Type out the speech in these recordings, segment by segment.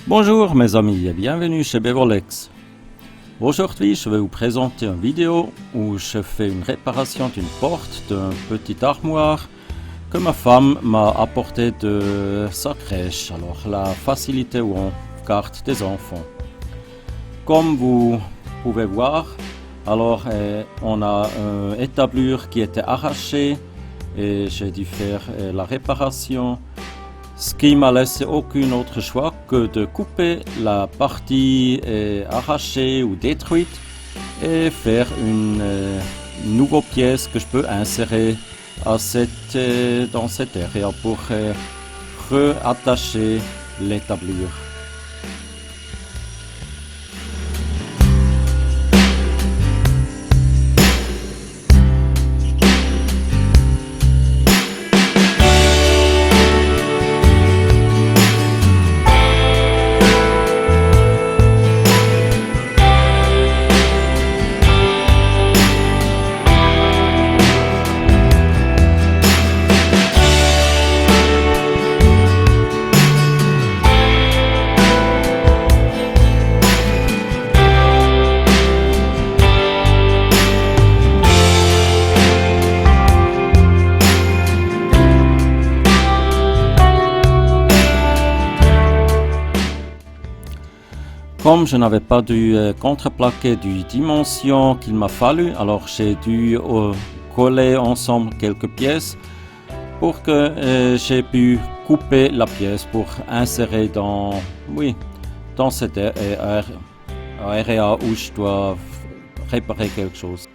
Bonjour mes amis et bienvenue chez Bevolex. Aujourd'hui je vais vous présenter une vidéo où je fais une réparation d'une porte d'un petit armoire que ma femme m'a apporté de sa crèche, alors la facilité où on garde des enfants. Comme vous pouvez voir, alors on a une établure qui était arrachée et j'ai dû faire la réparation. Ce qui m'a laissé aucun autre choix que de couper la partie arrachée ou détruite et faire une nouvelle pièce que je peux insérer à dans cette area pour réattacher l'établure. Comme je n'avais pas dû contreplaquer du dimension qu'il m'a fallu, alors j'ai dû coller ensemble quelques pièces pour que j'ai pu couper la pièce pour insérer dans cette area où je dois réparer quelque chose.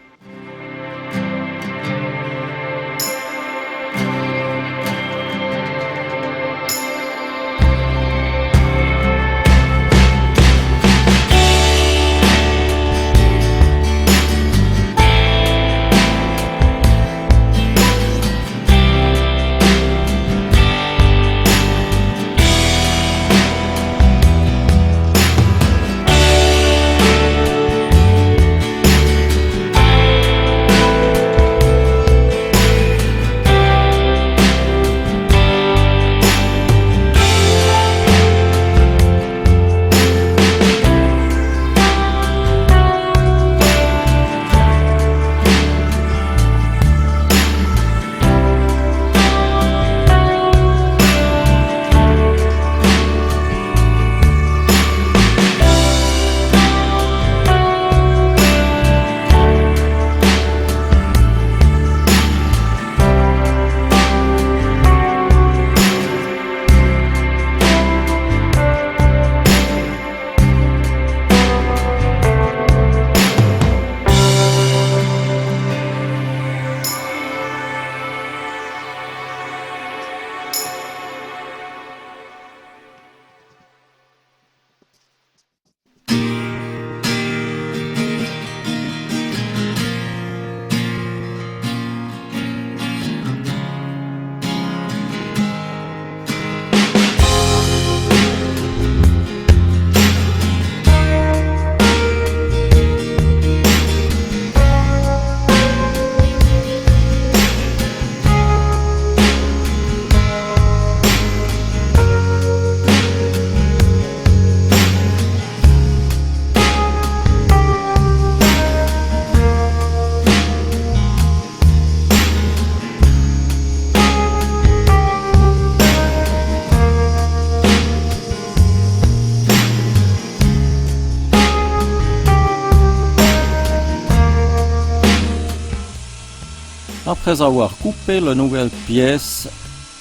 Après avoir coupé la nouvelle pièce,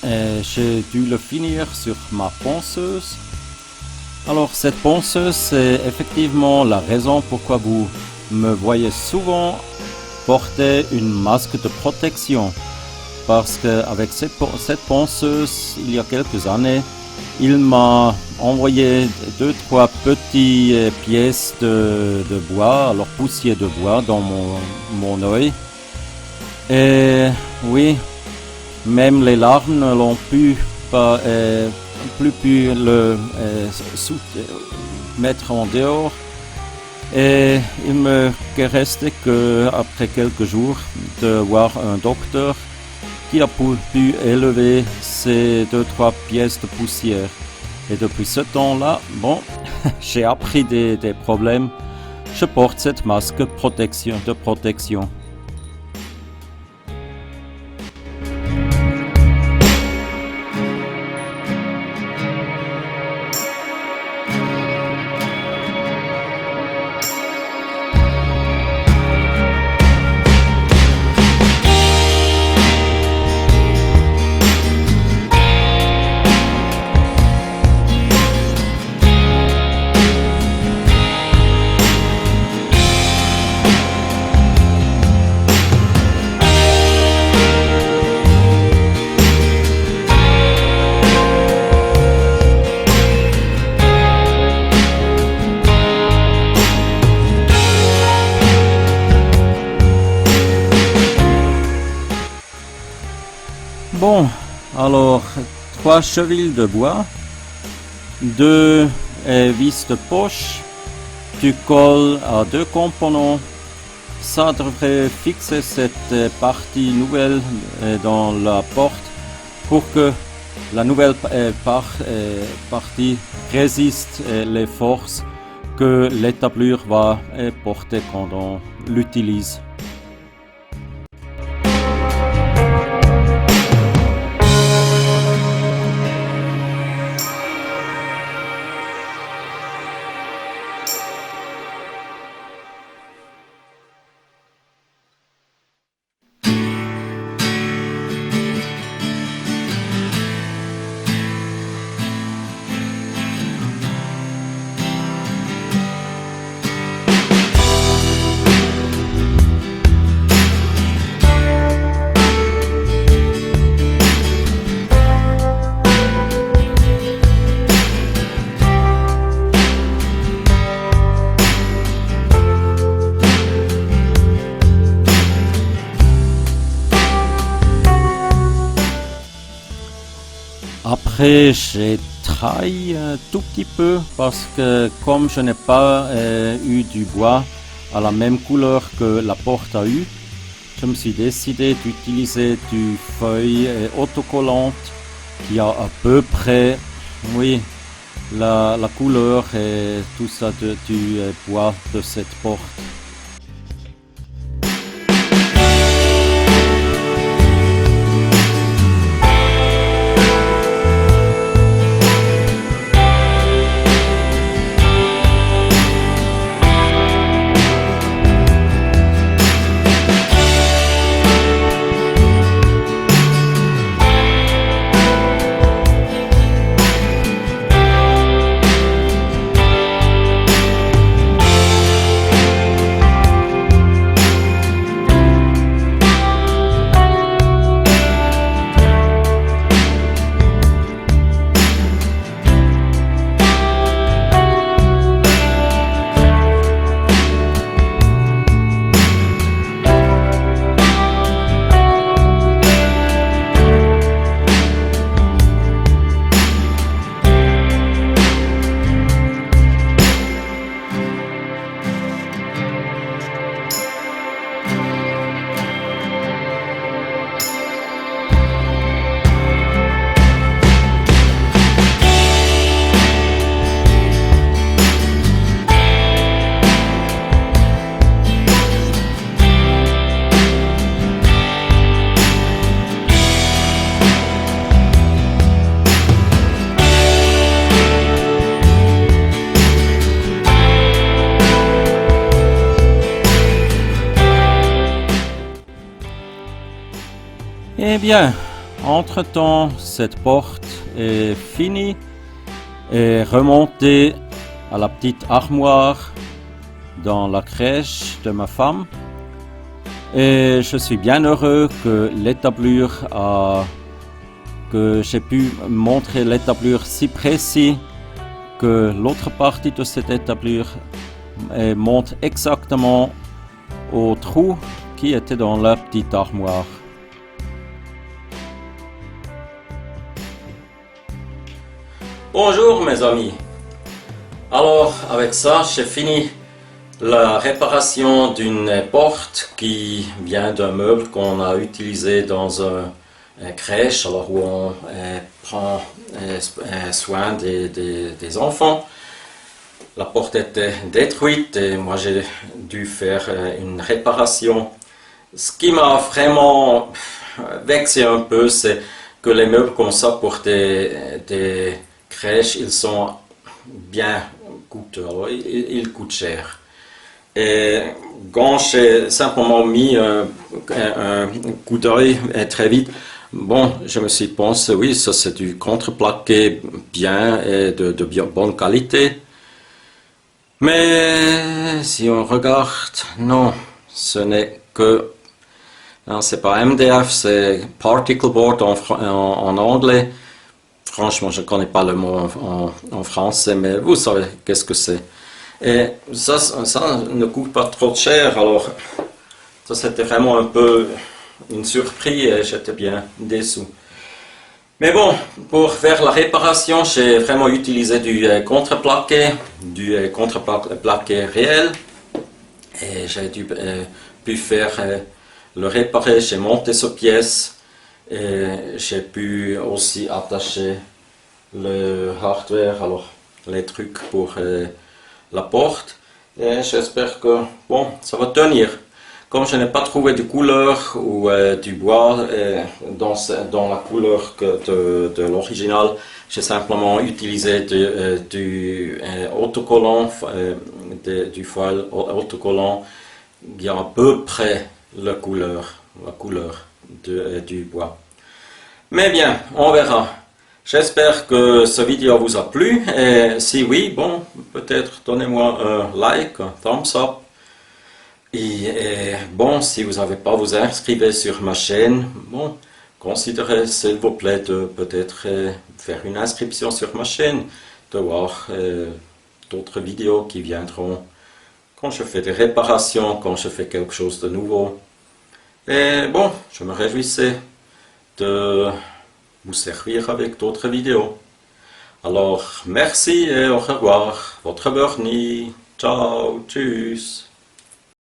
j'ai dû le finir sur ma ponceuse. Alors cette ponceuse, c'est effectivement la raison pourquoi vous me voyez souvent porter une masque de protection. Parce qu'avec cette ponceuse, il y a quelques années, il m'a envoyé 2-3 petites pièces de bois, alors poussière de bois dans mon œil. Et oui, même les larmes ne l'ont plus pu le mettre en dehors. Et il me restait que après quelques jours de voir un docteur qui a pu élever ces 2-3 pièces de poussière. Et depuis ce temps-là, bon, j'ai appris des problèmes. Je porte cette masque de protection. Bon, alors 3 chevilles de bois, 2 vis de poche, tu colles à 2 components. Ça devrait fixer cette partie nouvelle dans la porte pour que la nouvelle partie résiste les forces que l'établure va porter quand on l'utilise. Après, j'ai traillé un tout petit peu parce que comme je n'ai pas eu du bois à la même couleur que la porte a eu, je me suis décidé d'utiliser du feuille autocollante qui a à peu près, oui, la couleur et tout ça du bois de cette porte. Eh bien, entre-temps, cette porte est finie et remontée à la petite armoire dans la crèche de ma femme. Et je suis bien heureux que j'ai pu montrer l'établure si précis que l'autre partie de cette établure monte exactement au trou qui était dans la petite armoire. Bonjour mes amis. Alors avec ça j'ai fini la réparation d'une porte qui vient d'un meuble qu'on a utilisé dans crèche, alors où on prend soin des enfants. La porte était détruite et moi j'ai dû faire une réparation. Ce qui m'a vraiment vexé un peu, c'est que les meubles comme ça pour des crèches, ils sont bien coûteux, alors ils coûtent cher. Et quand j'ai simplement mis un coup d'œil très vite, bon, je me suis pensé, oui, ça c'est du contreplaqué bien et de bien bonne qualité. Mais si on regarde, non, ce n'est que, non, c'est pas MDF, c'est Particle Board en anglais. Franchement, je ne connais pas le mot en français, mais vous savez qu'est-ce que c'est. Et ça ne coûte pas trop cher, alors ça c'était vraiment un peu une surprise et j'étais bien déçu. Mais bon, pour faire la réparation, j'ai vraiment utilisé du contreplaqué réel. Et j'ai pu faire le réparer, j'ai monté cette pièce. Et j'ai pu aussi attacher le hardware, alors les trucs pour la porte. Et j'espère que bon, ça va tenir. Comme je n'ai pas trouvé de couleur ou du bois dans la couleur de l'original, j'ai simplement utilisé du autocollant, du foil autocollant qui a à peu près la couleur du bois. Mais bien, on verra. J'espère que cette vidéo vous a plu et si oui, bon, peut-être donnez-moi un like, un thumbs up. Et bon, si vous n'avez pas vous inscrire sur ma chaîne, bon, considérez s'il vous plaît de peut-être faire une inscription sur ma chaîne, de voir d'autres vidéos qui viendront quand je fais des réparations, quand je fais quelque chose de nouveau. Et bon, je me réjouissais de vous servir avec d'autres vidéos. Alors, merci et au revoir. Votre Bernie. Ciao, tschüss.